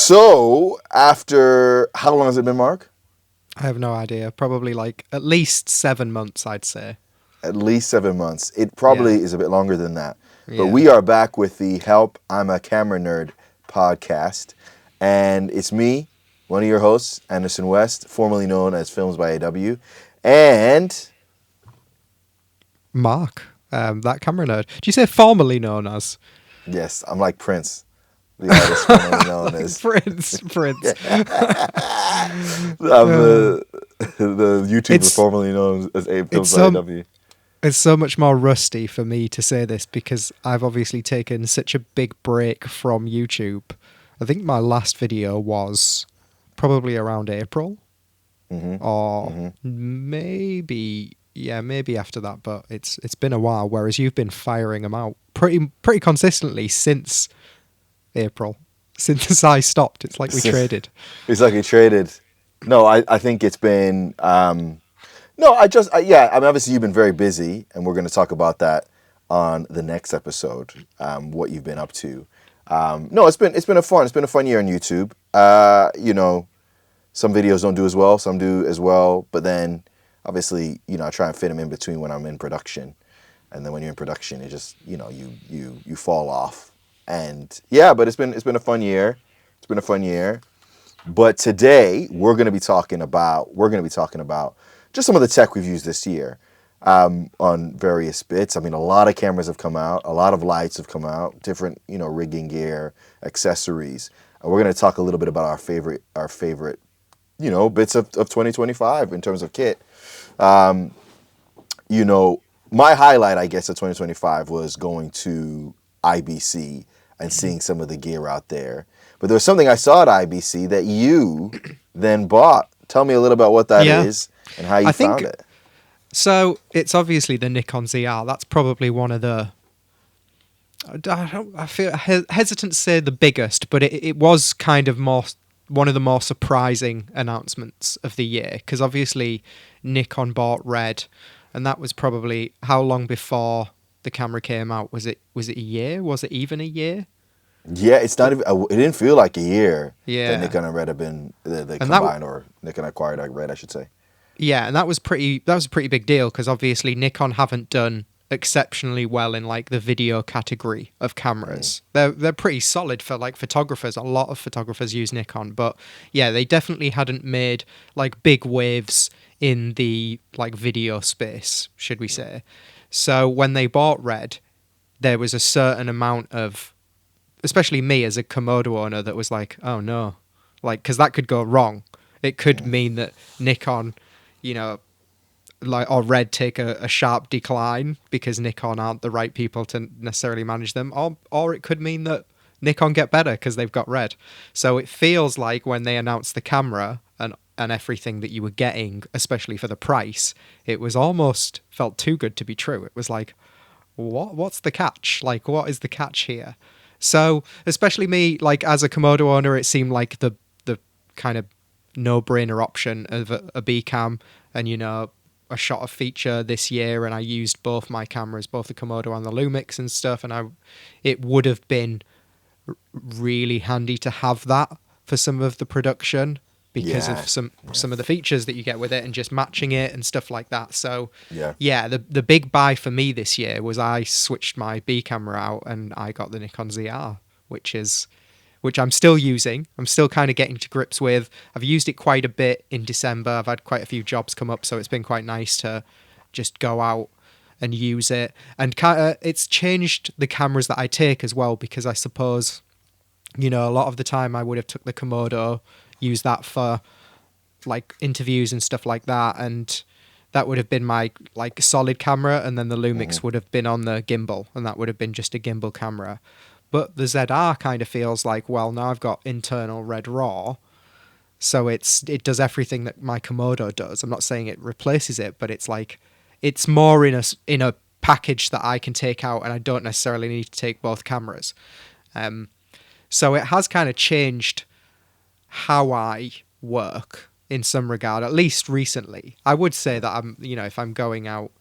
So, after how long has it been, Mark? I have no idea. Probably like at least 7 months, I'd say. At least 7 months. It probably Yeah. is a bit longer than that. But Yeah. we are back with the Help I'm a Camera Nerd podcast. And it's me, one of your hosts, Anderson West, formerly known as Films by AW. And Mark, that camera nerd. Do you say formerly known as? yes, I'm like Prince, the artist formerly known Like as. Prince. I'm Uh, the YouTuber it's formerly known as it's Films by so AW. it's so much more rusty for me to say this because I've obviously taken such a big break from YouTube. I think my last video was probably around April Mm-hmm. or Mm-hmm. maybe after that, but it's been a while, whereas you've been firing them out pretty consistently since April. Since I stopped. It's like we traded. It's like we traded. No, I think it's been. No, yeah. I mean, obviously you've been very busy, and we're going to talk about that on the next episode. What you've been up to. No, it's been a fun year on YouTube. Some videos don't do as well, some do as well, but then obviously, I try and fit them in between when I'm in production, and then when you're in production, it just you fall off. And yeah, but it's been a fun year. It's been a fun year. But today we're going to be talking about just some of the tech we've used this year on various bits. I mean, a lot of cameras have come out, a lot of lights have come out, different rigging gear, accessories. And we're going to talk a little bit about our favorite bits of 2025 in terms of kit. My highlight, I guess, of 2025 was going to IBC and seeing some of the gear out there. But there was something I saw at IBC that you then bought. Tell me a little about what that Yeah. is and how you I think found it. so. It's obviously the Nikon ZR. That's probably one of the. I feel hesitant to say the biggest, but it was kind of one of the more surprising announcements of the year, because obviously Nikon bought Red, and that was probably how long before the camera came out? Was it a year? Was it even a year? Yeah, it's not even. It didn't feel like a year that Yeah, Nikon and Red have been they and that combined, or Nikon acquired Red, I should say. yeah, and that was a pretty big deal, because obviously Nikon haven't done exceptionally well in like the video category of cameras. They're pretty solid for like photographers. A lot of photographers use Nikon, but yeah, they definitely hadn't made like big waves in the like video space, should we say. So when they bought Red, there was a certain amount of, especially me as a Komodo owner, that was like, oh no, like, because that could go wrong. It could mean that Nikon, like, or Red take a sharp decline because Nikon aren't the right people to necessarily manage them, or it could mean that Nikon get better because they've got Red. So it feels like when they announced the camera and everything that you were getting, especially for the price, it was almost felt too good to be true. It was like, what's the catch? Like, what is the catch here? So, especially me, like as a Komodo owner, it seemed like the kind of no-brainer option of a B cam, and I shot a feature this year, and I used both my cameras, both the Komodo and the Lumix and stuff, and it would have been really handy to have that for some of the production because of some of the features that you get with it and just matching it and stuff like that. So yeah, the big buy for me this year was I switched my B camera out and I got the Nikon ZR, which I'm still using. I'm still kind of getting to grips with. I've used it quite a bit in December. I've had quite a few jobs come up, so it's been quite nice to just go out and use it. And it's changed the cameras that I take as well, because I suppose, a lot of the time I would have took the Komodo, used that for like interviews and stuff like that, and that would have been my like solid camera, and then the Lumix would have been on the gimbal, and that would have been just a gimbal camera. But the ZR kind of feels like, well, now I've got internal Red RAW, so it does everything that my Komodo does. I'm not saying it replaces it, but it's like it's more in a package that I can take out, and I don't necessarily need to take both cameras. So it has kind of changed how I work in some regard, at least recently. I would say that if I'm going out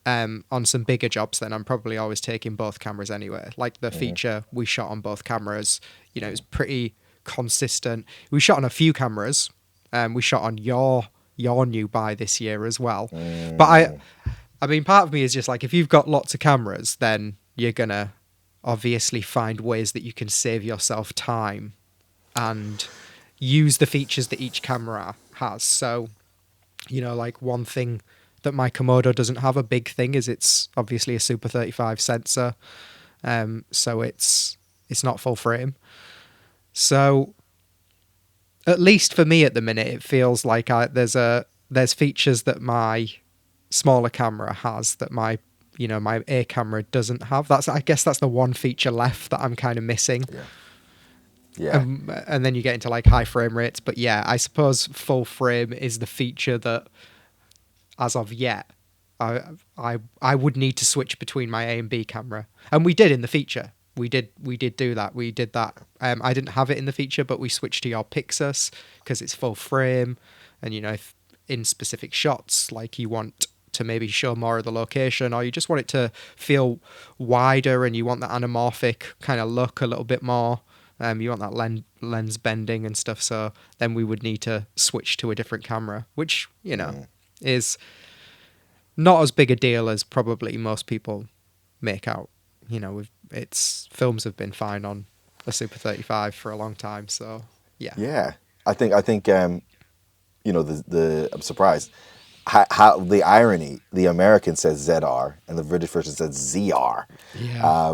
on some bigger jobs, then I'm probably always taking both cameras anyway. Like the feature we shot on both cameras, it was pretty consistent. We shot on a few cameras. We shot on your new buy this year as well. But I mean, part of me is just like, if you've got lots of cameras, then you're gonna obviously find ways that you can save yourself time and use the features that each camera has. So, you know, like one thing that my Komodo doesn't have, a big thing, is it's obviously a Super 35 sensor. So it's not full frame. So at least for me at the minute, it feels like there's features that my smaller camera has that my A camera doesn't have. I guess that's the one feature left that I'm kind of missing. Yeah. And then you get into like high frame rates. But yeah, I suppose full frame is the feature that, as of yet, I would need to switch between my A and B camera. And we did in the feature. We did do that. We did that. I didn't have it in the feature, but we switched to your Pyxis because it's full frame. And, you know, if in specific shots, like you want to maybe show more of the location, or you just want it to feel wider and you want that anamorphic kind of look a little bit more. You want that lens bending and stuff. So then we would need to switch to a different camera, which, you know, is not as big a deal as probably most people make out. You know, films have been fine on a Super 35 for a long time. So yeah. Yeah. I think you know, I'm surprised how the irony, the American says ZR and the British version says ZR. Yeah.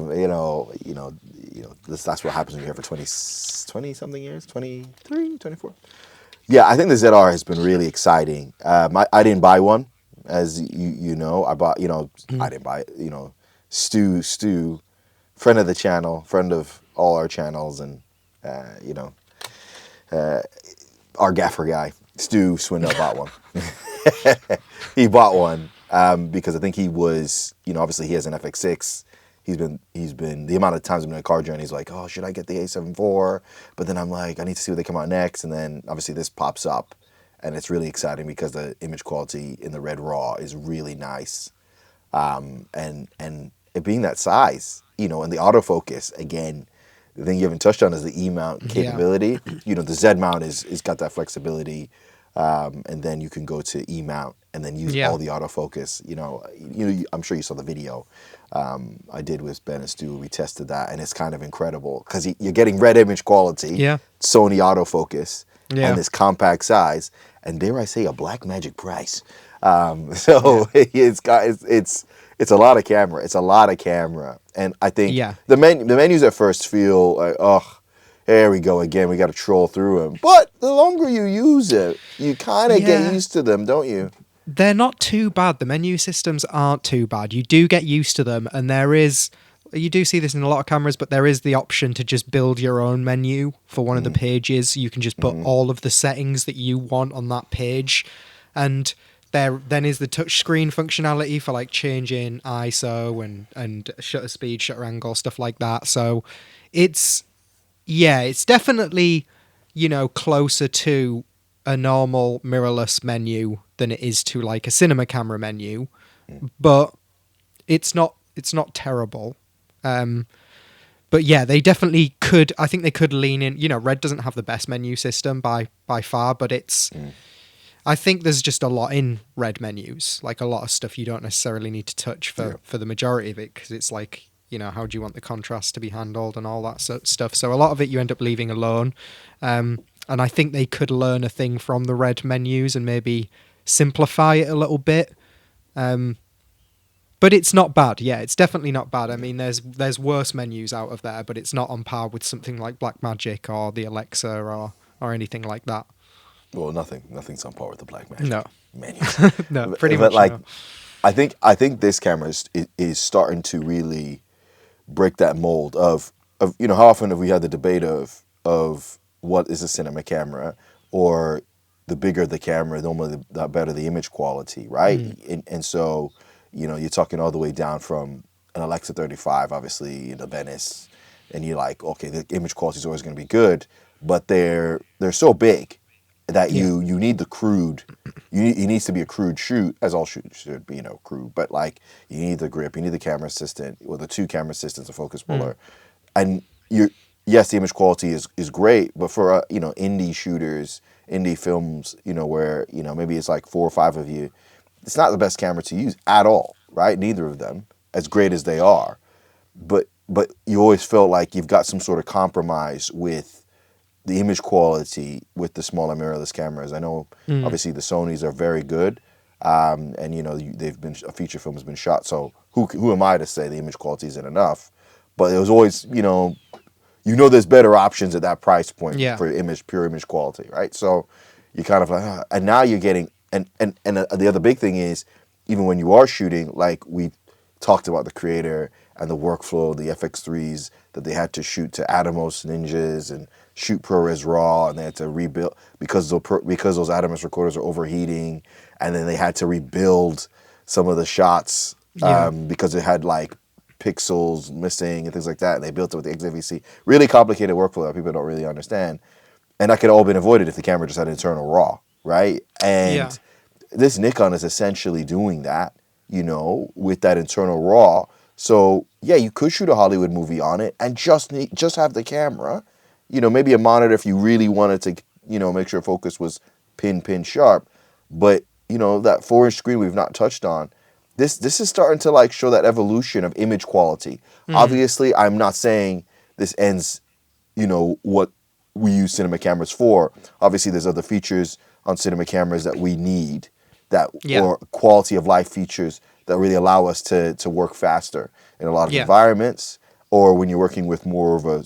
That's what happens when you're here for 20 something years, 23, 24. Yeah, I think the ZR has been really exciting. I didn't buy one, as you know. I bought, I didn't buy it, Stu, friend of the channel, friend of all our channels, and our gaffer guy, Stu Swindell, bought one. He bought one because I think he was, obviously he has an FX6. He's been the amount of times I've been on a car journey, he's like, oh, should I get the A7 IV? But then I'm like, I need to see what they come out next. And then obviously this pops up, and it's really exciting because the image quality in the Red RAW is really nice. And it being that size, and the autofocus, again, the thing you haven't touched on is the E-mount capability. Yeah. The Z-mount is got that flexibility. And then you can go to E-mount and then use all the autofocus. I'm sure you saw the video I did with Ben and Stu. We tested that, and it's kind of incredible because you're getting red image quality, Sony autofocus, and this compact size, and dare I say, a Blackmagic price. It's a lot of camera. It's a lot of camera, and I think the menus at first feel like, oh, here we go again. We got to troll through them. But the longer you use it, you kind of get used to them, don't you? They're not too bad. The menu systems aren't too bad. You do get used to them, and you do see this in a lot of cameras, but there is the option to just build your own menu for one of the pages. You can just put all of the settings that you want on that page, and there then is the touchscreen functionality for like changing ISO and shutter speed, shutter angle, stuff like that. So it's definitely, closer to a normal mirrorless menu than it is to like a cinema camera menu, but it's not terrible. But yeah, they definitely could. I think they could lean in. Red doesn't have the best menu system by far, but it's. I think there's just a lot in Red menus, like a lot of stuff you don't necessarily need to touch for the majority of it, because it's like, how do you want the contrast to be handled and all that sort of stuff. So a lot of it you end up leaving alone. And I think they could learn a thing from the Red menus and maybe simplify it a little bit. But it's not bad. Yeah, it's definitely not bad. I mean, there's worse menus out of there, but it's not on par with something like Blackmagic or the Alexa or anything like that. Well, nothing's on par with the Blackmagic menus. No, pretty but much. Like, no. I think this camera is starting to really break that mold of how often have we had the debate of what is a cinema camera, or the bigger the camera, normally the better the image quality, right? And so, you're talking all the way down from an Alexa 35, obviously, the Venice, and you're like, okay, the image quality is always going to be good, but they're so big that you need the crude. It needs to be a crude shoot, as all shoots should be, crude. But like, you need the grip, you need the camera assistant, or the two camera assistants, a focus puller, and yes, the image quality is great, but for indie shooters, indie films, where maybe it's like 4 or 5 of you, it's not the best camera to use at all, right? Neither of them, as great as they are, but you always felt like you've got some sort of compromise with the image quality with the smaller mirrorless cameras. I know Mm. obviously the Sonys are very good, and they've been a feature film has been shot. So who am I to say the image quality isn't enough? But it was always there's better options at that price point Yeah. for pure image quality, right? So you kind of like, and now you're getting, and the other big thing is, even when you are shooting, like we talked about the creator and the workflow, the FX3s that they had to shoot to Atomos Ninjas and shoot ProRes RAW, and they had to rebuild because those Atomos recorders are overheating, and then they had to rebuild some of the shots Yeah. because it had like pixels missing and things like that, and they built it with the XFVC. Really complicated workflow that people don't really understand, and that could all been avoided if the camera just had internal RAW, right? Yeah. And this Nikon is essentially doing that, with that internal RAW. So yeah, you could shoot a Hollywood movie on it and just have the camera, maybe a monitor if you really wanted to, make sure focus was pin sharp. But that 4-inch screen we've not touched on. This is starting to like show that evolution of image quality. Mm. Obviously, I'm not saying this ends, what we use cinema cameras for. Obviously, there's other features on cinema cameras that we need, Yeah. or quality of life features that really allow us to work faster in a lot of Yeah. environments, or when you're working with more of a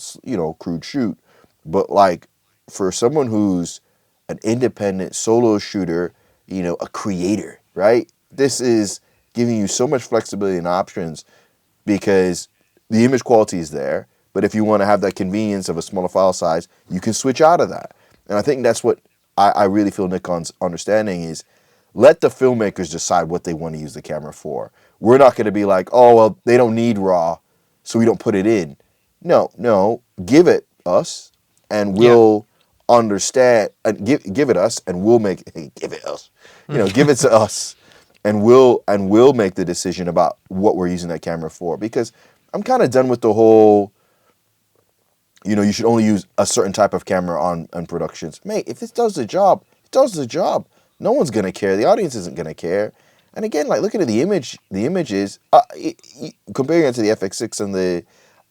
crude shoot. But like for someone who's an independent solo shooter, a creator, right? This is giving you so much flexibility and options because the image quality is there. But if you want to have that convenience of a smaller file size, you can switch out of that. And I think that's what I really feel Nikon's understanding is, let the filmmakers decide what they want to use the camera for. We're not going to be like, oh, well, they don't need RAW, so we don't put it in. No, give it us, and Yeah. we'll understand, and give it us, and we'll make give it us, give it to us, and we'll make the decision about what we're using that camera for. Because I'm kind of done with the whole, you should only use a certain type of camera on productions. Mate, if it does the job, it does the job. No one's gonna care. The audience isn't gonna care. And again, like looking at the images, comparing it to the FX6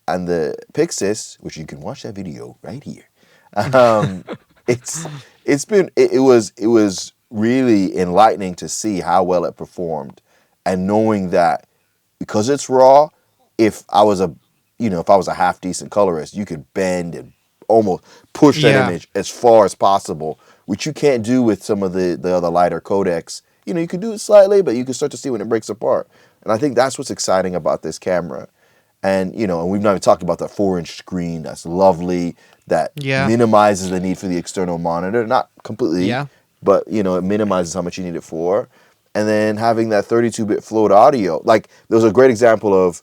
and the Pyxis, which you can watch that video right here. Um, it was really enlightening to see how well it performed, and knowing that because it's raw, if I was a half decent colorist, you could bend and almost push that Yeah. image as far as possible, which you can't do with some of the other lighter codecs. You could do it slightly, but you can start to see when it breaks apart. And I think that's what's exciting about this camera. And we've not even talked about that 4-inch screen that's lovely, that Yeah. minimizes the need for the external monitor. Not completely, Yeah. but it minimizes how much you need it for. And then having that 32-bit float audio. Like, there was a great example of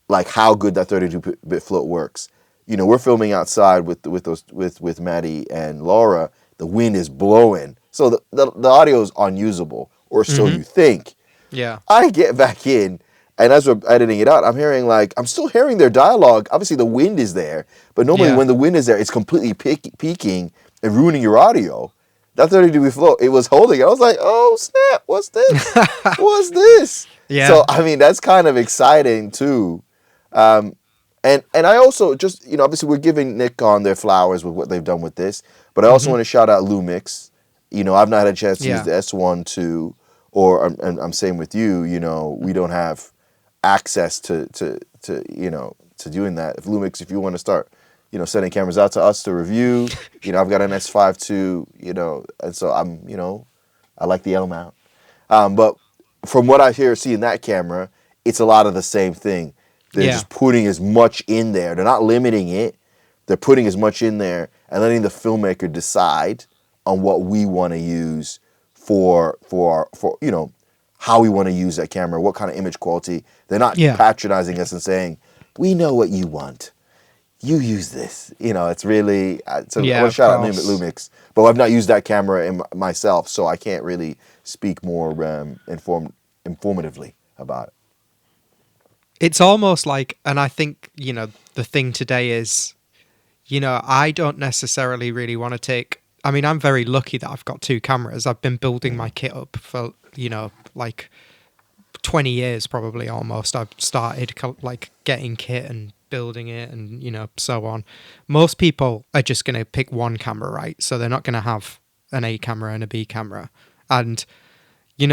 like how good that 32-bit float works. We're filming outside with Maddie and Laura. The wind is blowing, so the audio is unusable, or so Mm-hmm. you think. Yeah. I get back in, and as we're editing it out, I'm still hearing their dialogue. Obviously, the wind is there, but normally Yeah. when the wind is there, it's completely peaking and ruining your audio. That 32-bit float, it was holding. I was like, oh snap, what's this? What's this? Yeah. So that's kind of exciting too. Um, and I also just, obviously we're giving Nikon their flowers with what they've done with this, but I also Mm-hmm. want to shout out Lumix. I've not had a chance to use Yeah. the S1 II, or I'm saying with you, we don't have access to doing that. If Lumix, if you want to start, sending cameras out to us to review, I've got an S5 too, and so I like the L mount. But from what I hear, seeing that camera, it's a lot of the same thing. They're Yeah. just putting as much in there. They're not limiting it. They're putting as much in there and letting the filmmaker decide on what we want to use for how we want to use that camera, what kind of image quality. They're not Yeah. patronizing us and saying, "We know what you want. You use this." It's really so I Yeah. want to Of shout out course. Lumix, but I've not used that camera myself, so I can't really speak more informatively about it. It's almost like, and I think, the thing today is I don't necessarily really want to take. I mean, I'm very lucky that I've got two cameras. I've been building my kit up for, like 20 years probably almost. I've started like getting kit and building it and, so on. Most people are just going to pick one camera, right? So they're not going to have an A camera and a B camera. And,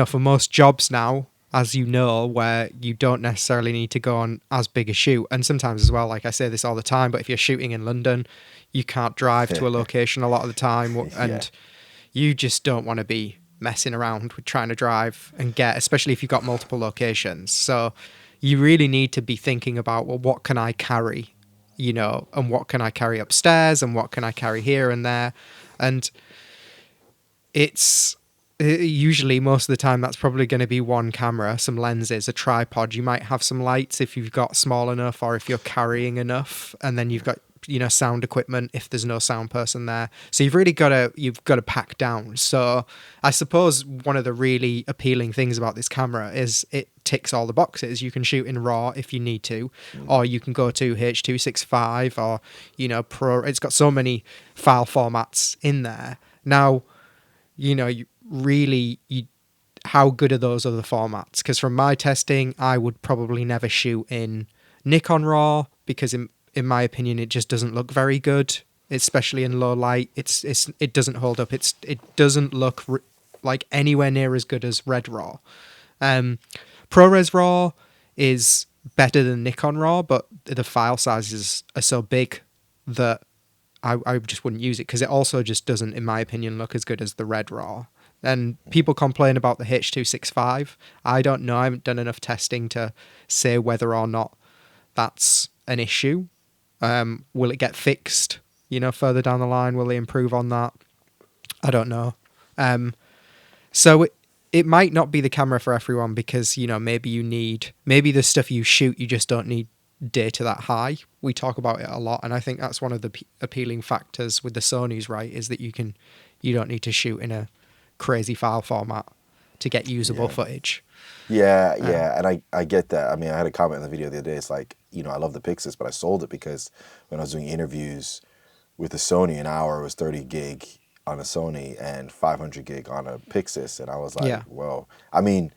for most jobs now, as you know, where you don't necessarily need to go on as big a shoot. And sometimes as well, like I say this all the time, but if you're shooting in London, you can't drive to a location a lot of the time. And you just don't want to be messing around with trying to drive and get, especially if you've got multiple locations. So you really need to be thinking about, well, what can I carry, and what can I carry upstairs and what can I carry here and there. And it's usually most of the time that's probably going to be one camera, some lenses, a tripod. You might have some lights if you've got small enough or if you're carrying enough, and then you've got sound equipment if there's no sound person there. So you've got to pack down. So I suppose one of the really appealing things about this camera is it ticks all the boxes. You can shoot in RAW if you need to, or you can go to H.265 or Pro. It's got so many file formats in there now. How good are those other formats? Because from my testing, I would probably never shoot in Nikon RAW because in my opinion, it just doesn't look very good, especially in low light. It doesn't hold up. It doesn't look like anywhere near as good as Red RAW. ProRes RAW is better than Nikon RAW, but the file sizes are so big that I just wouldn't use it because it also just doesn't, in my opinion, look as good as the Red RAW. And people complain about the H.265. I don't know. I haven't done enough testing to say whether or not that's an issue. Will it get fixed, further down the line? Will they improve on that? I don't know. So it might not be the camera for everyone because, maybe the stuff you shoot, you just don't need data that high. We talk about it a lot, and I think that's one of the appealing factors with the Sonys, right, is that you don't need to shoot in a crazy file format to get usable footage. Yeah, and I get that. I mean, I had a comment in the video the other day. It's like, I love the Pyxis, but I sold it because when I was doing interviews with the Sony, an hour was 30 gig on a Sony and 500 gig on a Pyxis, and I was like, well, I mean,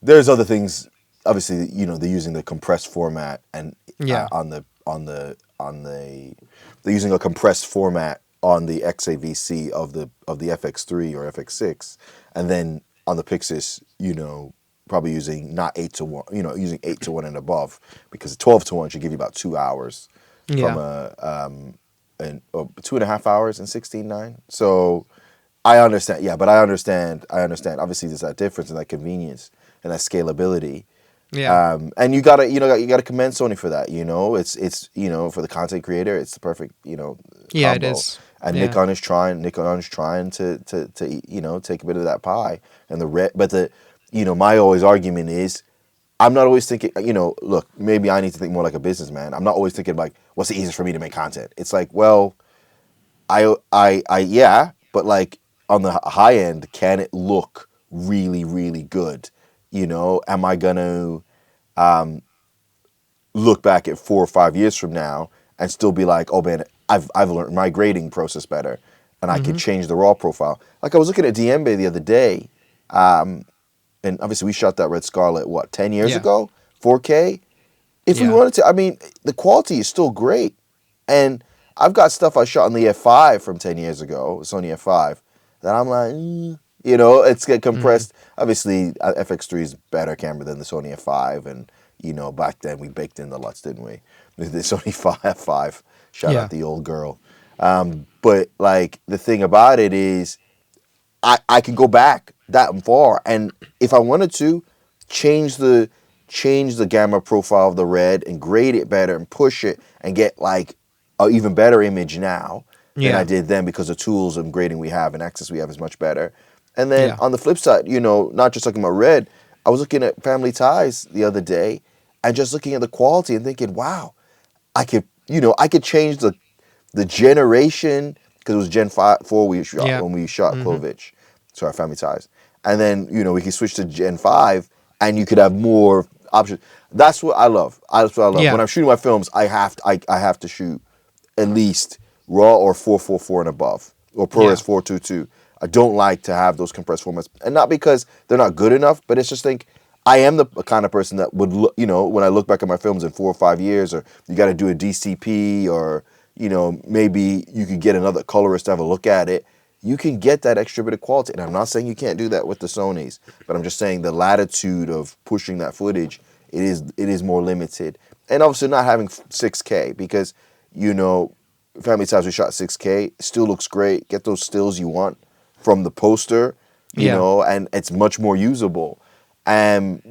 there's other things. Obviously, they're using the compressed format, and they're using a compressed format on the XAVC of the FX3 or FX6, and then on the Pyxis, probably using not 8:1, using 8:1 and above, because 12:1 should give you about 2 hours from and 2.5 hours in 16:9. So I understand, but I understand. Obviously, there's that difference and that convenience and that scalability. Yeah. And you gotta commend Sony for that. It's for the content creator, it's the perfect combo. It is. And Nikon is trying to take a bit of that pie. And my always argument is, I'm not always thinking, look, maybe I need to think more like a businessman. I'm not always thinking like, what's the easiest for me to make content? It's like, well, but like on the high end, can it look really, really good? Am I gonna look back at 4 or 5 years from now and still be like, oh man, I've learned my grading process better, and I can change the raw profile. Like I was looking at Diembe the other day, and obviously we shot that Red Scarlet 10 years ago, 4K. If we wanted to, I mean, the quality is still great, and I've got stuff I shot on the F5 from 10 years ago, Sony F5, that I'm like, it's get compressed. Obviously, FX3 is a better camera than the Sony F5, and back then we baked in the LUTs, didn't we? The Sony F5, shout out the old girl. But like the thing about it is, I can go back that far, and if I wanted to, change the gamma profile of the red and grade it better and push it and get like an even better image now than I did then, because the tools and grading we have and access we have is much better. And then on the flip side, not just talking about red, I was looking at Family Ties the other day and just looking at the quality and thinking, wow, I could change the generation, because it was Gen 4 we shot when we shot Clovich. Sorry, Family Ties. And then, we could switch to Gen 5 and you could have more options. That's what I love. When I'm shooting my films, I have to shoot at least RAW or 444 and above, or ProRes Yeah. 422. I don't like to have those compressed formats, and not because they're not good enough, but it's just think I am the kind of person that would look, when I look back at my films in 4 or 5 years, or you got to do a DCP, or maybe you could get another colorist to have a look at it. You can get that extra bit of quality, and I'm not saying you can't do that with the Sonys, but I'm just saying the latitude of pushing that footage, it is more limited, and obviously not having 6K, because Family Ties we shot 6K, still looks great. Get those stills you want from the poster, Yeah. and it's much more usable than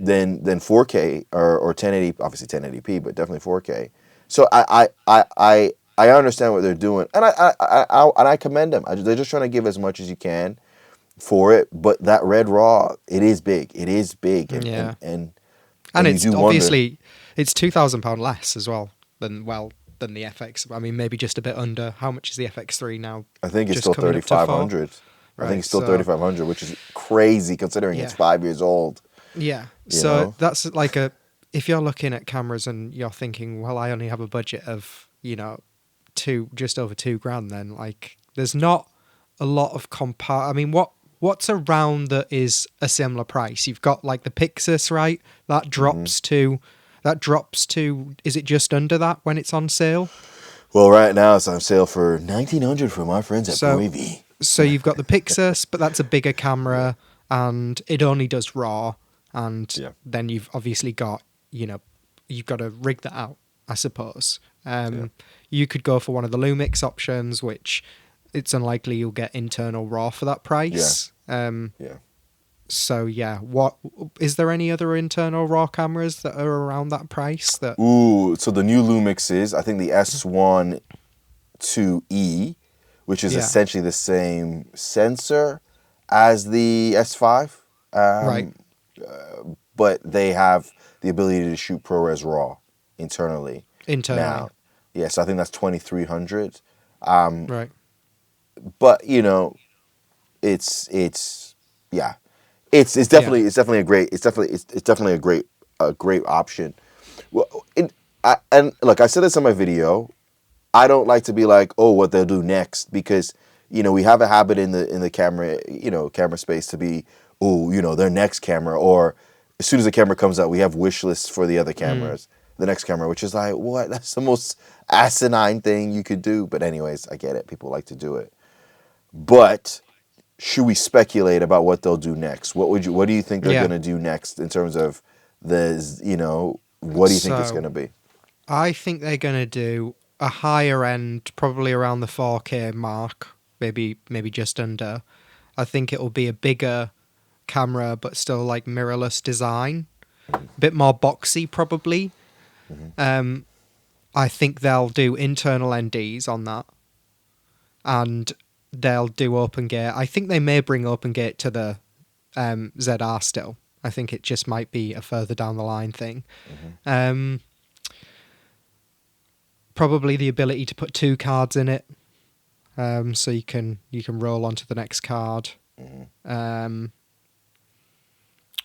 4K or 1080, obviously 1080p, but definitely 4K. So I understand what they're doing, and I commend them. They're just trying to give as much as you can for it. But that Red Raw, it is big. It is big, and Yeah. and And you it's do wonder. obviously it's £2,000 less as well than the FX. I mean, maybe just a bit under. How much is the FX3 now? I think it's Just still coming up to 3,500. I think Right, it's still so 3,500, which is crazy considering it's yeah, 5 years old. yeah. You So know. that's like if you're looking at cameras and you're thinking, well, I only have a budget of just over £2,000, then like there's not a lot of I mean, what's around that is a similar price? You've got like the Pyxis, right? That drops to. Is it just under that when it's on sale? Well, right now it's on sale for 1,900 for my friends at So Bravey. So you've got the Pyxis, but that's a bigger camera, and it only does RAW. And Yeah. then you've obviously got, you've got to rig that out, I suppose. You could go for one of the Lumix options, which it's unlikely you'll get internal RAW for that price. Yeah. So yeah, what is there any other internal RAW cameras that are around that price? That Ooh, so the new Lumixes, I think the S1 2E, which is Yeah. essentially the same sensor as the S5, right, but they have the ability to shoot ProRes RAW internally. internally, Now, yeah, so I think that's 2,300. right, But it's yeah, it's definitely a great option. Well, and look, I said this in my video. I don't like to be like, oh, what they'll do next, because we have a habit in the camera space to be, oh, their next camera, or as soon as the camera comes out, we have wish lists for the other cameras, the next camera, which is like, what? That's the most asinine thing you could do. But anyways, I get it. People like to do it. But should we speculate about what they'll do next? What do you think they're yeah. going to do next in terms of what do you think it's So- going to be? I think they're going to do a higher end, probably around the 4K mark, maybe just under. I think it will be a bigger camera, but still like mirrorless design, a bit more boxy probably. I think they'll do internal NDs on that, and they'll do open gate. I think they may bring open gate to the ZR still. I think it just might be a further down the line thing. Probably the ability to put 2 cards in it, so you can roll onto the next card.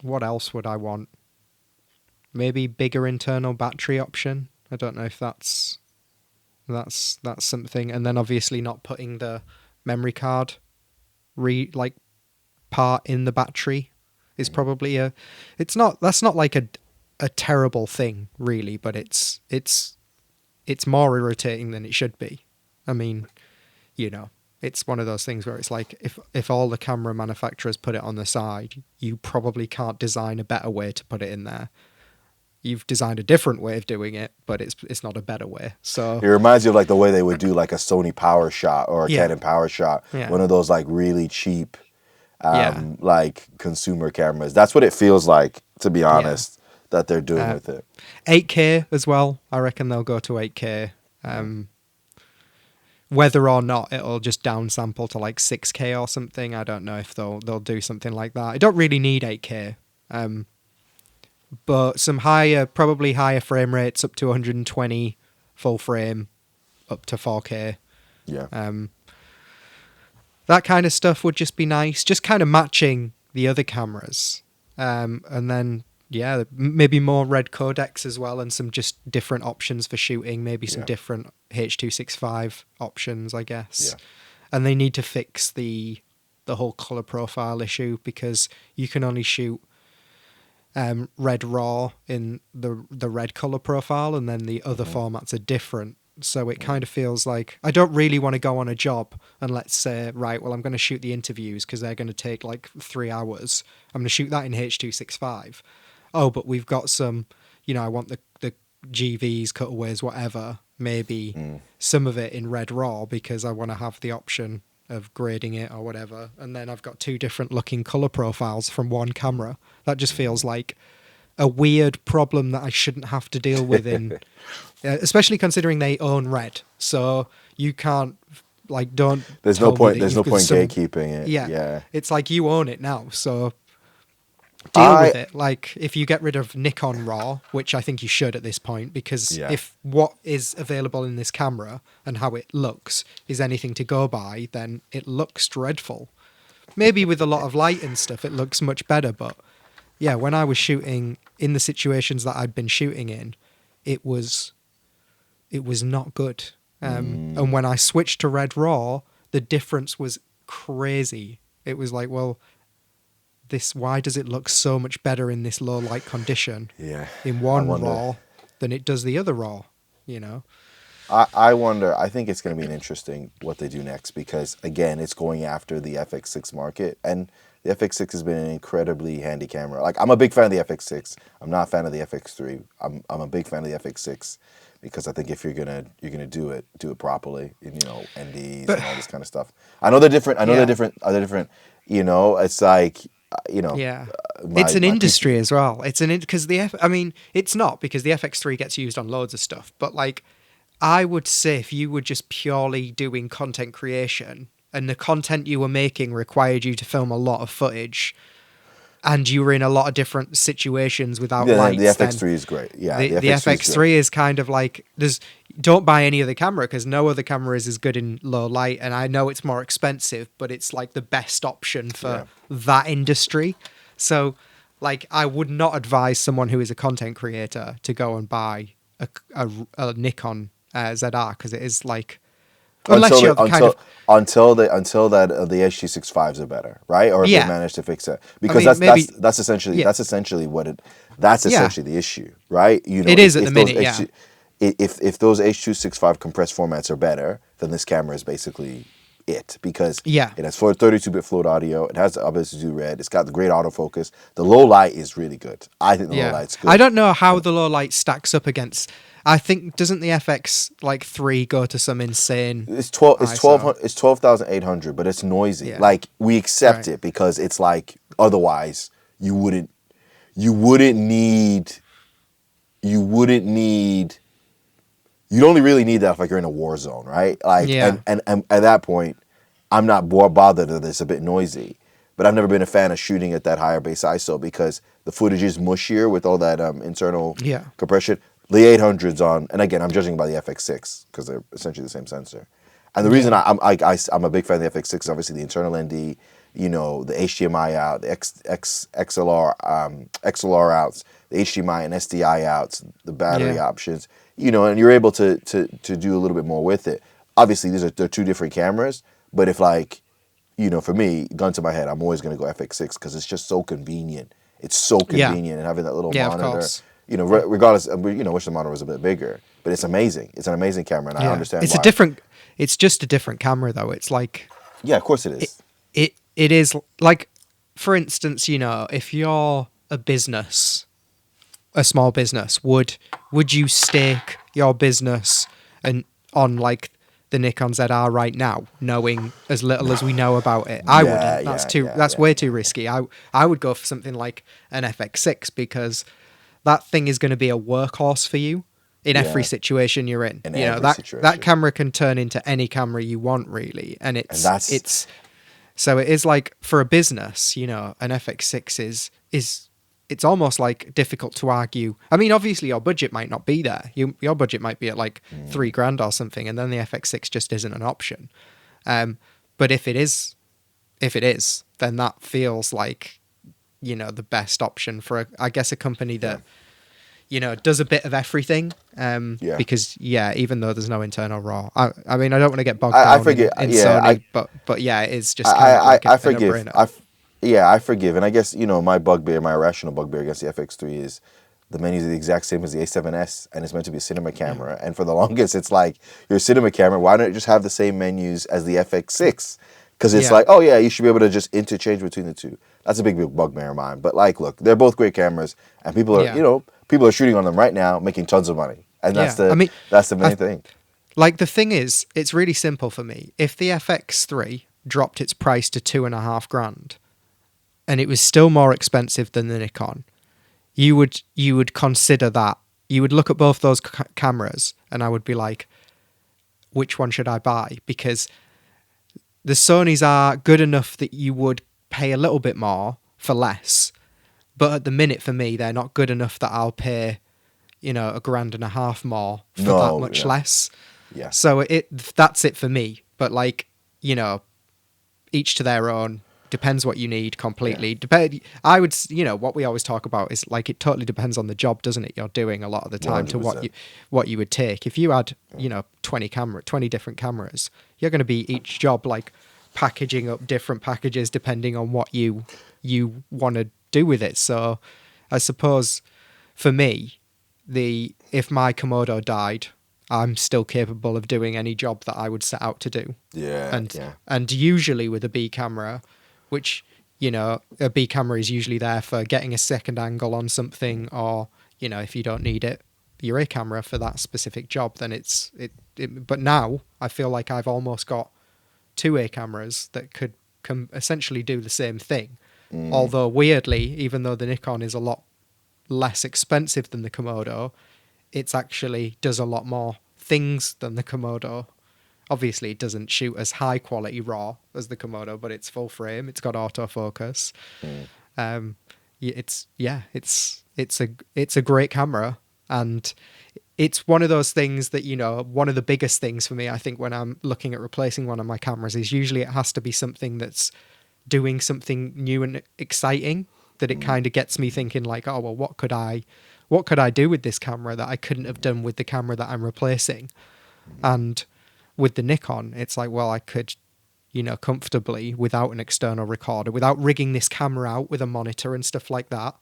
What else would I want? Maybe bigger internal battery option. I don't know if that's something. And then obviously not putting the memory card part in the battery is probably that's not like a terrible thing really, but it's more irritating than it should be. I mean, it's one of those things where it's like if all the camera manufacturers put it on the side, you probably can't design a better way to put it in there. You've designed a different way of doing it, but it's not a better way. So It reminds you of like the way they would do like a Sony Power Shot or a Yeah. Canon Power Shot, Yeah. one of those like really cheap, Yeah. like consumer cameras. That's what it feels like, to be honest, that they're doing with it. 8K as well. I reckon they'll go to 8K. Whether or not it'll just downsample to like 6K or something, I don't know if they'll do something like that. I don't really need 8K. But some probably higher frame rates up to 120 full frame, up to 4K. Yeah. That kind of stuff would just be nice. Just kind of matching the other cameras. And then yeah, maybe more red codecs as well, and some just different options for shooting. Maybe some Yeah. different H.265 options, I guess. Yeah. And they need to fix the whole color profile issue, because you can only shoot red raw in the red color profile, and then the other formats are different. So it kind of feels like I don't really want to go on a job and let's say, right, well, I'm going to shoot the interviews because they're going to take like 3 hours. I'm going to shoot that in H.265. Oh, but we've got some, I want the GVs, cutaways, whatever, maybe some of it in red raw because I want to have the option of grading it or whatever. And then I've got 2 different looking color profiles from one camera. That just feels like a weird problem that I shouldn't have to deal with in, especially considering they own red. So you can't don't. There's no point. There's no point gatekeeping it. Yeah. It's like you own it now. So deal with it. Like if you get rid of Nikon RAW, which I think you should at this point, because if what is available in this camera and how it looks is anything to go by, then it looks dreadful. Maybe with a lot of light and stuff, it looks much better. But yeah, when I was shooting in the situations that I'd been shooting in, it was not good. And when I switched to red RAW, the difference was crazy. It was like, well, why does it look so much better in this low light condition in one RAW than it does the other RAW, I wonder, I think it's going to be interesting what they do next, because again, it's going after the FX6 market, and the FX6 has been an incredibly handy camera. Like, I'm a big fan of the FX6. I'm not a fan of the FX3. I'm a big fan of the FX6 because I think if you're gonna do it properly, NDs and all this kind of stuff. I know they're different. They're different. It's like. It's an industry as well. It's because it's not, because the FX3 gets used on loads of stuff. But like, I would say if you were just purely doing content creation and the content you were making required you to film a lot of footage, and you were in a lot of different situations without lights, the FX3 is great. Yeah, the FX3 is kind of like, don't buy any other camera because no other camera is as good in low light. And I know it's more expensive, but it's like the best option for that industry. So like, I would not advise someone who is a content creator to go and buy a Nikon ZR, because it is like, until the H.265s are better, right? Or if they manage to fix it, because that's essentially the issue, right? It is at the minute. If those H.265 compressed formats are better, then this camera is basically it, because it has 32-bit float audio, it has the ability to do red, it's got the great autofocus. The low light is really good. I think the low light's good. I don't know how the low light stacks up against. I think, doesn't the FX 3 go to some insane? It's 12,800, but it's noisy. Yeah. Like, we accept it because it's like, otherwise you wouldn't need. You'd only really need that if like you're in a war zone, right? Like, and at that point, I'm not bothered that it's a bit noisy. But I've never been a fan of shooting at that higher base ISO because the footage is mushier with all that internal compression. The 800's on, and again, I'm judging by the FX6 because they're essentially the same sensor. And the reason I'm a big fan of the FX6 is obviously the internal ND, the HDMI out, the XLR outs, the HDMI and SDI outs, the battery options, and you're able to do a little bit more with it. Obviously, they're 2 different cameras, but if for me, gun to my head, I'm always going to go FX6 because it's just so convenient. It's so convenient, and having that little monitor. Of course. Regardless, wish the monitor was a bit bigger, but it's amazing. It's an amazing camera, and I understand why. It's just a different camera, though. It's like, of course it is. It is like, for instance, if you're a business, a small business, would you stake your business on like the Nikon ZR right now, knowing as little as we know about it? I wouldn't. That's way too risky. I would go for something like an FX6, because that thing is going to be a workhorse for you in every situation you're in. That camera can turn into any camera you want, really, and it's so it is like, for a business, an FX6 is it's almost like difficult to argue. I mean, obviously your budget might not be there. Your budget might be at like $3,000 or something, and then the FX6 just isn't an option. But if it is, then that feels like the best option for I guess a company that Yeah. does a bit of everything. Yeah. Because even though there's no internal RAW, I mean, I don't want to get bogged I down forget. in Yeah. Sony, but yeah, it is just kind of like I a forgive. no-brainer. Yeah, I forgive. And I guess, my bugbear, my irrational bugbear against the FX3 is the menus are the exact same as the A7S, and it's meant to be a cinema camera. And for the longest, it's like, you're a cinema camera, why don't it just have the same menus as the FX6? Because it's like, oh yeah, you should be able to just interchange between the two. That's a big bugbear of mine. But like, look, they're both great cameras, and people are, people are shooting on them right now, making tons of money. And I mean, that's the main thing. Like, the thing is, it's really simple for me. If the FX3 dropped its price to $2,500, and it was still more expensive than the Nikon, you would consider that. You would look at both those cameras, and I would be like, which one should I buy? Because the Sonys are good enough that you would pay a little bit more for less, but at the minute, for me, they're not good enough that I'll pay, $1,500 more for that much less. Yeah. So that's it for me. But like, each to their own. Depends what you need completely. I would, what we always talk about is like, it totally depends on the job, doesn't it? You're doing a lot of the time 100%. to what you would take. If you had, 20 different cameras, you're going to be each job like packaging up different packages depending on what you want to do with it. So I suppose for me, if my Komodo died, I'm still capable of doing any job that I would set out to do. Yeah. And usually with a B camera, which, a B camera is usually there for getting a second angle on something, or, if you don't need it, your A camera for that specific job, then but now I feel like I've almost got two A cameras that could essentially do the same thing. Although weirdly, even though the Nikon is a lot less expensive than the Komodo, it's actually does a lot more things than the Komodo. Obviously, it doesn't shoot as high quality RAW as the Komodo, but it's full frame. It's got autofocus. It's a great camera, and it's one of those things that one of the biggest things for me, I think, when I'm looking at replacing one of my cameras is usually it has to be something that's doing something new and exciting. That it kind of gets me thinking like, oh well, what could I do with this camera that I couldn't have done with the camera that I'm replacing? And with the Nikon, it's like, well, I could, comfortably, without an external recorder, without rigging this camera out with a monitor and stuff like that,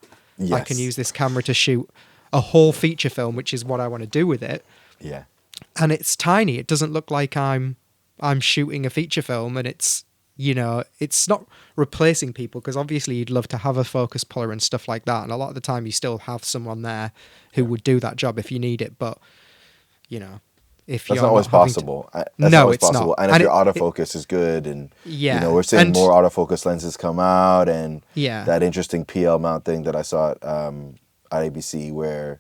I can use this camera to shoot a whole feature film, which is what I want to do with it. Yeah. And it's tiny. It doesn't look like I'm shooting a feature film, and it's not replacing people, because obviously you'd love to have a focus puller and stuff like that. And a lot of the time you still have someone there who would do that job if you need it. But, if that's you're not always possible. It's not. And if your autofocus is good, and we're seeing more autofocus lenses come out, and that interesting PL mount thing that I saw at ABC where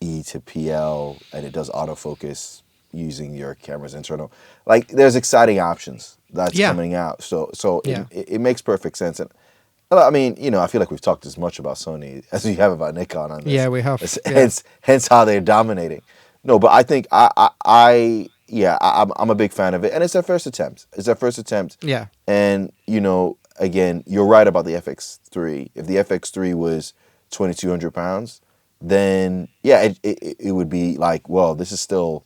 E to PL, and it does autofocus using your camera's internal. Like, there's exciting options that's coming out. So it makes perfect sense. And I mean, I feel like we've talked as much about Sony as we have about Nikon on this. Yeah, we have. Hence how they're dominating. No, but I think I'm a big fan of it, and it's their first attempt. Yeah. And again, you're right about the FX3. If the FX3 was £2,200, then it would be like, well, this is still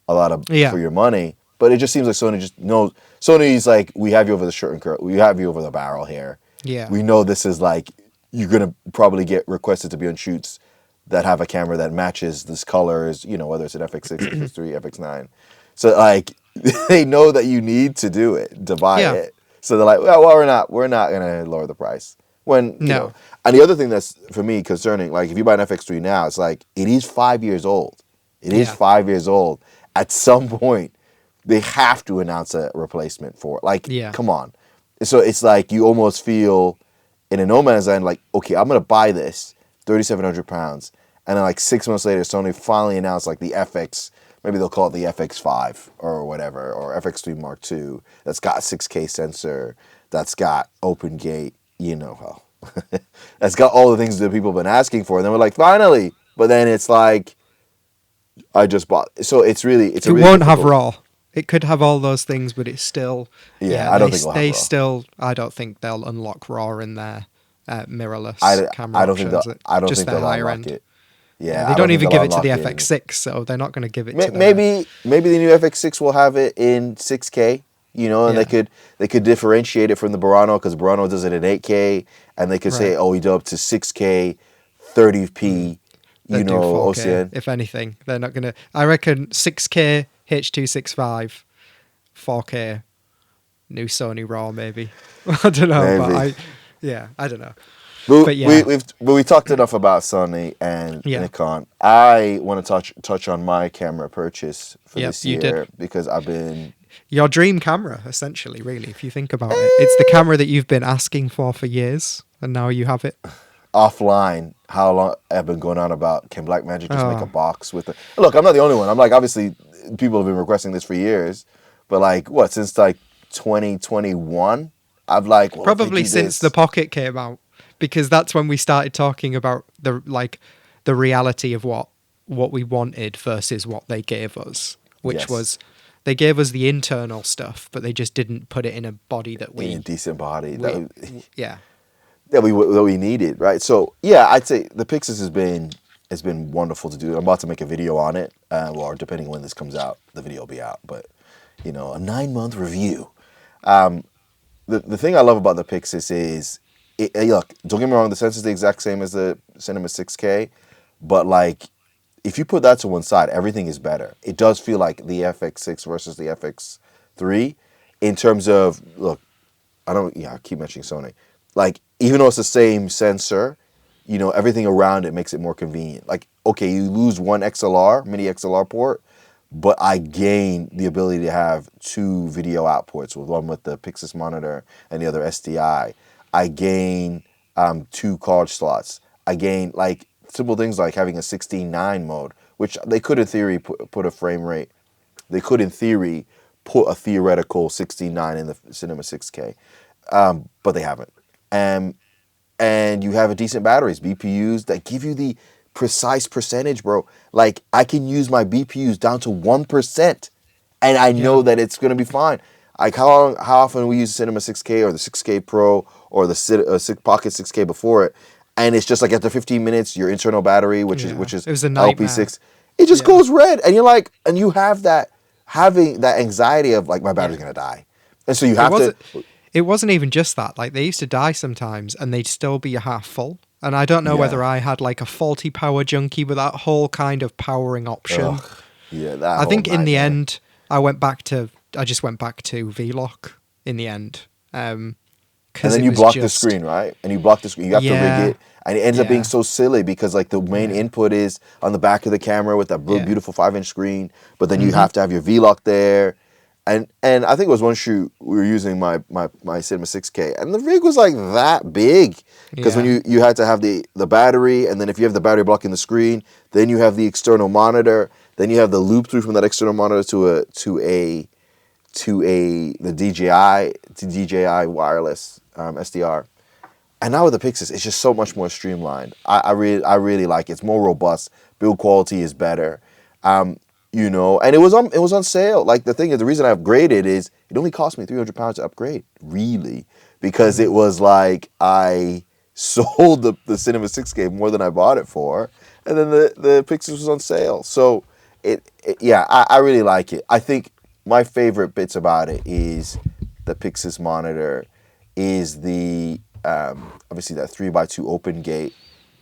a lot of for your money. But it just seems like Sony just knows. Sony's like, we have you over the shirt and curl. We have you over the barrel here. Yeah. We know this is like, you're gonna probably get requested to be on shoots that have a camera that matches this colors, whether it's an FX6, FX3, FX9. So like, they know that you need to do it, to buy it. So they're like, well, we're not gonna lower the price. When you know. And the other thing that's for me concerning, like if you buy an FX3 now, it's like it is 5 years old. It is 5 years old. At some point, they have to announce a replacement for it. Like, come on. So it's like you almost feel in a no man's land, like, okay, I'm gonna buy this. £3,700, and then like 6 months later, Sony finally announced like the FX, maybe they'll call it the FX5 or whatever, or FX3 Mark II, that's got a 6K sensor, that's got open gate, that's got all the things that people have been asking for, and then we're like, finally, but then it's like, I just bought. So it really won't have RAW. It could have all those things, but it's still I don't think it'll have RAW. I don't think they'll unlock RAW in there. mirrorless camera options. I don't Just think their they'll higher unlock end. it. Yeah, Yeah, they I don't don't think even they'll give it to unlock the it. FX6, so they're not going to give it to the. Maybe the new FX6 will have it in 6K, you know, and Yeah, they could differentiate it from the Burano because Burano does it in 8K, and they could say, right. oh, we do up to 6K, 30p, you They'd do know, 4K OCN. if anything. They're not going to. I reckon 6K H.265, 4K new Sony RAW maybe. I don't know, but Maybe. I don't know. But But yeah, we talked enough about Sony and yeah, Nikon. I want to touch on my camera purchase for yep, this you did. year because I've been Your dream camera, essentially, really, if you think about it. It's the camera that you've been asking for years, and now you have it. offline. How long I've been going on about can Blackmagic just make a Oh, box with it? Look, I'm not the only one. I'm like obviously people have been requesting this for years, but like what since like 2021, I've like well if they probably do since the this, Pocket came out, because that's when we started talking about the reality of what we wanted versus what they gave us, which yes, was they gave us the internal stuff, but they just didn't put it in a body that in a we decent body we yeah that we needed, right? So yeah, I'd say the Pyxis has been wonderful to do. I'm about to make a video on it, or depending when this comes out, the video will be out. But you know, a 9-month review. The thing I love about the Pyxis is, look, don't get me wrong, the sensor is the exact same as the Cinema 6K, but like if you put that to one side, everything is better. It does feel like the FX6 versus the FX3 in terms of look. I keep mentioning Sony. Like, even though it's the same sensor, you know, everything around it makes it more convenient. Like, okay, you lose one XLR, mini XLR port, but I gain the ability to have 2 video outputs, with one with the Pyxis monitor and the other SDI. I gain 2 card slots. I gain, like, simple things like having a 16:9 mode, which they could, in theory, put a frame rate. They could, in theory, put a theoretical 16:9 in the Cinema 6K, but they haven't. And you have a decent batteries, BPUs that give you the precise percentage, bro. Like I can use my BPUs down to 1%, and I yeah know that it's gonna be fine. Like how often we use the Cinema 6K or the 6K Pro or the Pocket 6K before it, and it's just like after 15 minutes, your internal battery, which is yeah. which is It was a nightmare. LP6, it just Yeah, goes red, and you're like, and you have that having that anxiety of like my battery's yeah. gonna die, and so you It have to. wasn't. It wasn't even just that. Like they used to die sometimes, and they'd still be half full. And I don't know whether Yeah. I had like a faulty power junkie with that whole kind of powering option. Ugh. Yeah, that I whole think in the nightmare. end, I just went back to VLOC in the end, And because then it you was block the just screen, right? And you block the screen. You have to rig yeah, it, and it ends up being yeah, so silly because like the main yeah, input is on the back of the camera with that yeah. beautiful 5-inch screen, but then you Hmm. have to have your V-Lock there. And I think it was one shoot we were using my Cinema 6K, and the rig was like that big because when Yeah, you had to have the battery, and then if you have the battery blocking the screen, then you have the external monitor, then you have the loop through from that external monitor to the DJI wireless SDR. And now with the Pyxis, it's just so much more streamlined. I really like it. It's more robust. Build quality is better. You know, and it was on sale. Like the thing is, the reason I upgraded is it only cost me £300 to upgrade, really, because it was like I sold the Cinema 6K more than I bought it for, and then the Pyxis was on sale. So yeah, I really like it. I think my favorite bits about it is the Pyxis monitor, is the obviously that 3x2 open gate,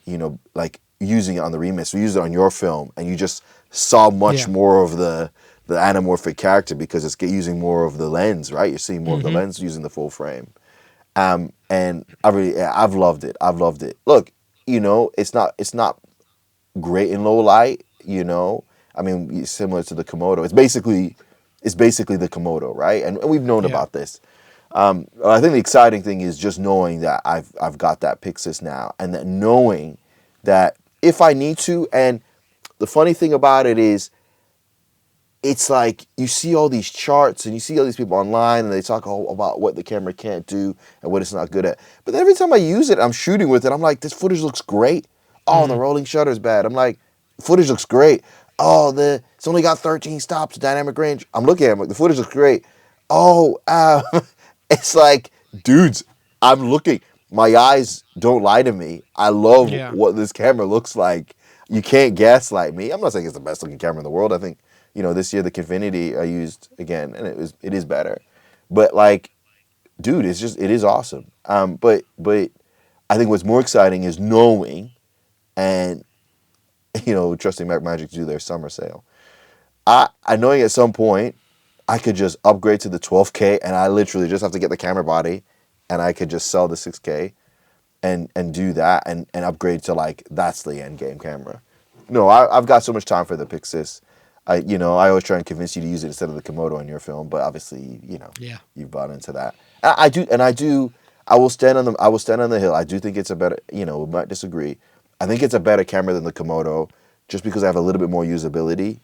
you know, like using it on the remix. We used it on your film, and you just saw much yeah. more of the anamorphic character because it's using more of the lens, right? You're seeing more of the Hmm. lens using the full frame. And I've loved it. I've loved it. Look, you know, it's not great in low light. You know, I mean, it's similar to the Komodo. It's basically the Komodo, right? And we've known Yeah, about this. I think the exciting thing is just knowing that I've got that Pyxis now, and that knowing that if I need to, and the funny thing about it is, it's like you see all these charts and you see all these people online and they talk all about what the camera can't do and what it's not good at. But every time I use it, I'm shooting with it. I'm like, this footage looks great. Oh, the mm, rolling shutter is bad. I'm like, footage looks great. Oh, it's only got 13 stops, dynamic range. I'm looking at it, I'm like, the footage looks great. Oh, it's like, dudes, I'm looking. my eyes don't lie to me. I love Yeah. what this camera looks like. You can't gaslight me. I'm not saying it's the best looking camera in the world. I think, this year the Confinity I used again, and it is better. But like, dude, it is awesome. But I think what's more exciting is knowing and trusting Blackmagic to do their summer sale. I knowing at some point I could just upgrade to the 12K and I literally just have to get the camera body and I could just sell the 6K and do that and upgrade to like that's the end game camera. No, I've got so much time for the Pyxis. I always try and convince you to use it instead of the Komodo in your film, but obviously, Yeah. you've bought into that. I will stand on the hill. I do think it's a better, we might disagree. I think it's a better camera than the Komodo just because I have a little bit more usability.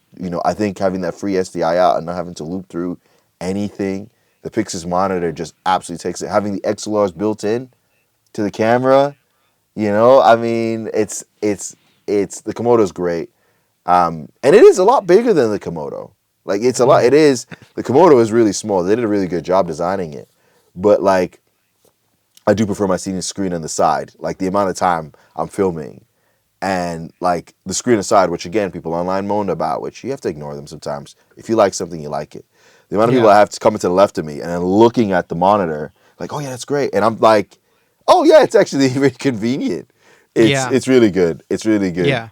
I think having that free SDI out and not having to loop through anything, the Pyxis monitor just absolutely takes it. Having the XLRs built in to the camera, I mean, it's the Komodo's great. And it is a lot bigger than the Komodo. Like it's a lot. It is. The Komodo is really small. They did a really good job designing it, but like, I do prefer my seeing screen on the side. Like the amount of time I'm filming, and like the screen aside, which again people online moan about, which you have to ignore them sometimes. If you like something, you like it. The amount of people I have to coming to the left of me and then looking at the monitor, like, oh yeah, that's great, and I'm like, oh yeah, it's actually very convenient. It's really good. It's really good. Yeah.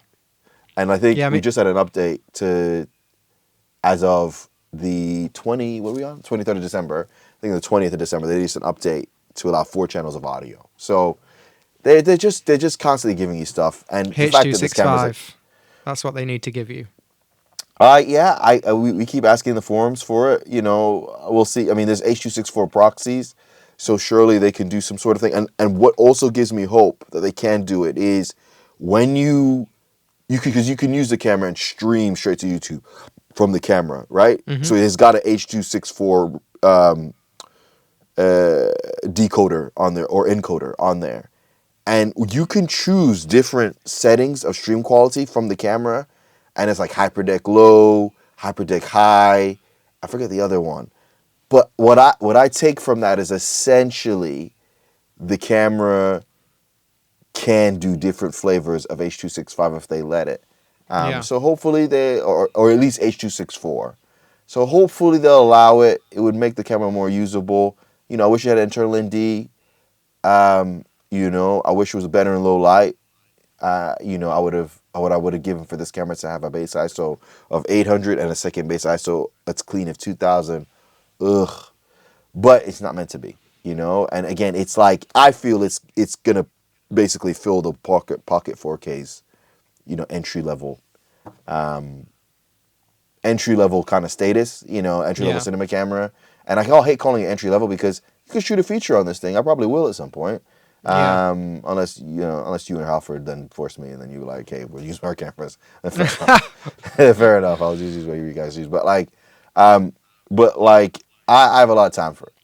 And I think Yeah, I we mean, just had an update to, as of the 23rd of December. I think the 20th of December, they released an update to allow 4 channels of audio. So they're just constantly giving you stuff. And the fact that this camera's like, H.265. That's what they need to give you. yeah, we keep asking the forums for it. We'll see. I mean, there's H.264 proxies, so surely they can do some sort of thing. And what also gives me hope that they can do it is when because you can use the camera and stream straight to YouTube from the camera, right? So it's got an H.264 decoder on there or encoder on there. And you can choose different settings of stream quality from the camera. And it's like hyperdeck low, hyperdeck high. I forget the other one. But what I take from that is essentially the camera can do different flavors of H.265 if they let it. So hopefully or at least H.264. So hopefully they'll allow it. It would make the camera more usable. I wish it had internal ND. I wish it was better in low light. I would have given for this camera to have a base ISO of 800 and a second base ISO that's clean of 2000. Ugh. But it's not meant to be, And again, it's like I feel it's gonna basically fill the pocket 4Ks, entry level kind of status, entry level cinema camera. And I hate calling it entry level because you could shoot a feature on this thing. I probably will at some point. Unless you and Halford then force me and then you're like, hey, we'll use our cameras. Fair enough. I'll just use what you guys use. But I have a lot of time for it.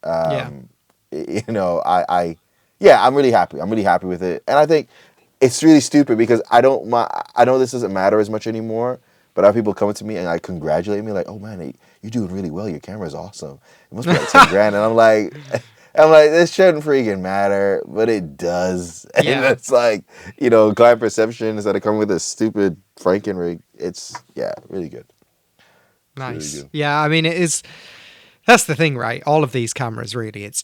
I'm really happy. I'm really happy with it. And I think it's really stupid because I know this doesn't matter as much anymore, but I have people coming to me and like congratulate me like, oh man, you're doing really well. Your camera is awesome. It must be like 10 grand. And I'm like, this shouldn't freaking matter, but it does. And it's like, client perception instead of coming with a stupid Franken-rig. It's, really good. Nice. Really good. Yeah, I mean, that's the thing, right? All of these cameras, really, it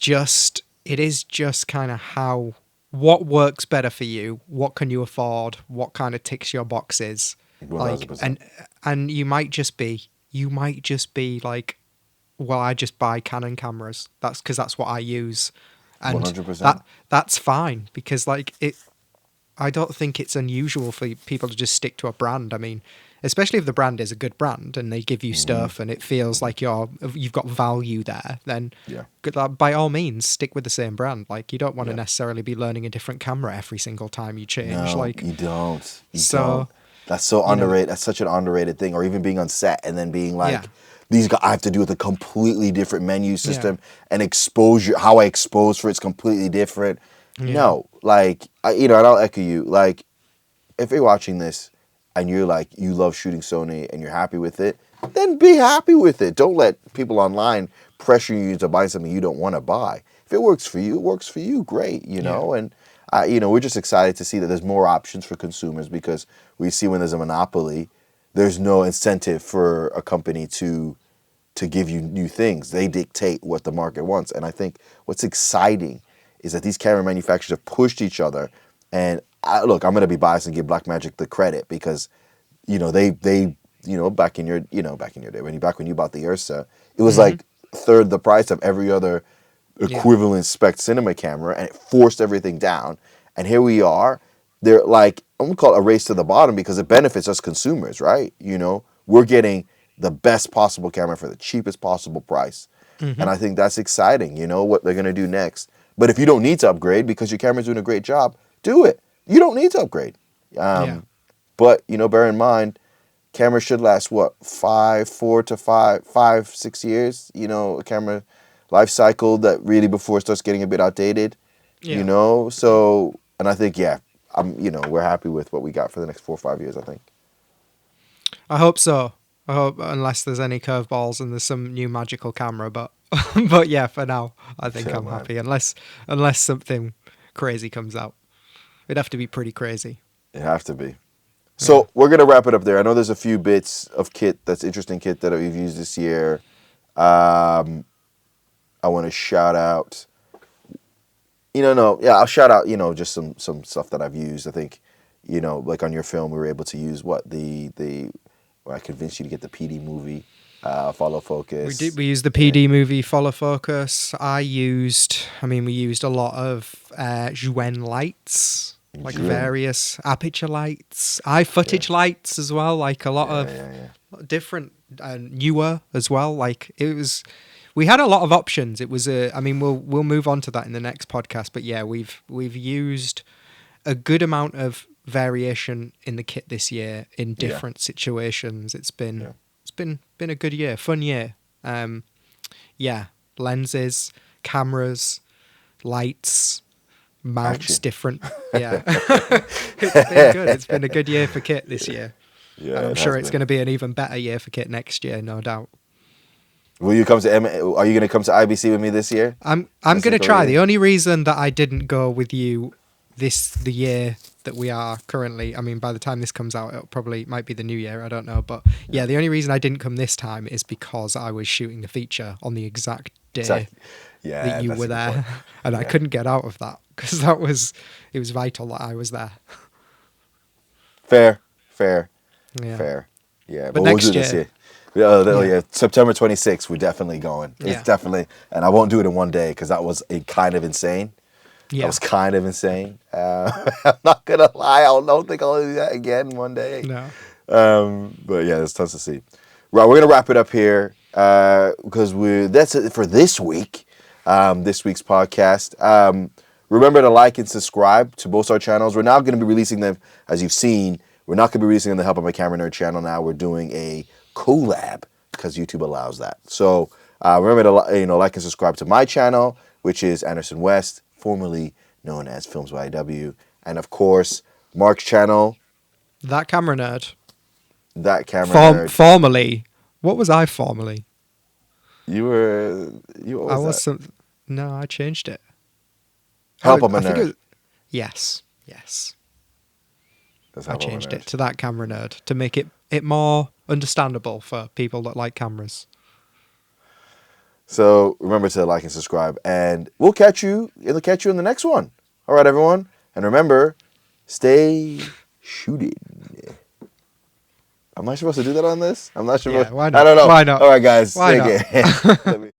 is just kind of what works better for you, what can you afford, what kind of ticks your boxes. 100%. And you might just be like, well, I just buy Canon cameras. That's because that's what I use, and 100%. That's fine because I don't think it's unusual for people to just stick to a brand. I mean, especially if the brand is a good brand and they give you stuff and it feels like you've got value there, then by all means stick with the same brand. Like you don't want to necessarily be learning a different camera every single time you change. No, you don't. Don't. That's so underrated. That's such an underrated thing. Or even being on set and then being like, these guys, I have to do with a completely different menu system and exposure. How I expose for it's completely different. Yeah. No, like and I'll echo you. Like, if you're watching this and you're like you love shooting Sony and you're happy with it, then be happy with it. Don't let people online pressure you to buy something you don't want to buy. If it works for you, it works for you. Great, you know. And we're just excited to see that there's more options for consumers, because we see when there's a monopoly, there's no incentive for a company to give you new things. They dictate what the market wants. And I think what's exciting is that these camera manufacturers have pushed each other. And look, I'm going to be biased and give Blackmagic the credit, because, they back in your day, when you bought the Ursa, it was like third the price of every other equivalent spec cinema camera, and it forced everything down. And here we are. They're like, I'm going to call it a race to the bottom, because it benefits us consumers, right? We're getting the best possible camera for the cheapest possible price. And I think that's exciting, what they're going to do next. But if you don't need to upgrade because your camera's doing a great job, do it. You don't need to upgrade. But, bear in mind, cameras should last, 6 years, a camera life cycle that really before it starts getting a bit outdated, So, and I think, we're happy with what we got for the next 4 or 5 years, I think. I hope so. I hope, unless there's any curveballs and there's some new magical camera, but yeah, for now, I think I'm happy. Unless something crazy comes out, it'd have to be pretty crazy. It have to be. So we're gonna wrap it up there. I know there's a few bits of kit interesting kit that we've used this year. I want to shout out. I'll shout out. Just some stuff that I've used. I think, like on your film, we were able to use I convinced you to get the PD movie, follow focus. We used the PD movie, follow focus. We used a lot of Juin lights, like various aperture lights, footage lights as well, like a lot of different newer as well. Like we had a lot of options. It was we'll move on to that in the next podcast. But yeah, we've used a good amount of variation in the kit this year in different situations. It's been a good year, fun year. Lenses, cameras, lights, mounts, different. It's been good. It's been a good year for kit this year. And I'm sure it's going to be an even better year for kit next year, no doubt. Will you come to Are you going to come to IBC with me this year? I'm going to try. The only reason that I didn't go with you the year that we are currently, by the time this comes out, it might be the new year, I don't know, but the only reason I didn't come this time is because I was shooting the feature on the exact day that you were there, and I couldn't get out of that, because it was vital that I was there. Fair. But we'll next do this year. September 26th, we're definitely going. It's definitely, and I won't do it in one day, because that was kind of insane. That was kind of insane. I'm not going to lie. I don't think I'll do that again one day. No. But yeah, there's tons to see. Right, we're going to wrap it up here, because that's it for this week, this week's podcast. Remember to like and subscribe to both our channels. We're now going to be releasing them, as you've seen. We're not going to be releasing them on the Help of My Camera Nerd channel now. We're doing a collab, because YouTube allows that. So remember to like and subscribe to my channel, which is Anderson West, formerly known as Films by IW, and of course Mark's channel, That Camera Nerd. Nerd. Formerly, what was I formerly? You were. I was No, I changed it. Help him a nerd. Yes. I changed it to to That Camera Nerd to make it more understandable for people that like cameras. So remember to like and subscribe, and we'll catch you in the next one. All right, everyone, and remember, stay shooting. Am I supposed to do that on this? I'm not sure. Yeah, why not? I don't know. Why not? All right, guys. Why not? Let me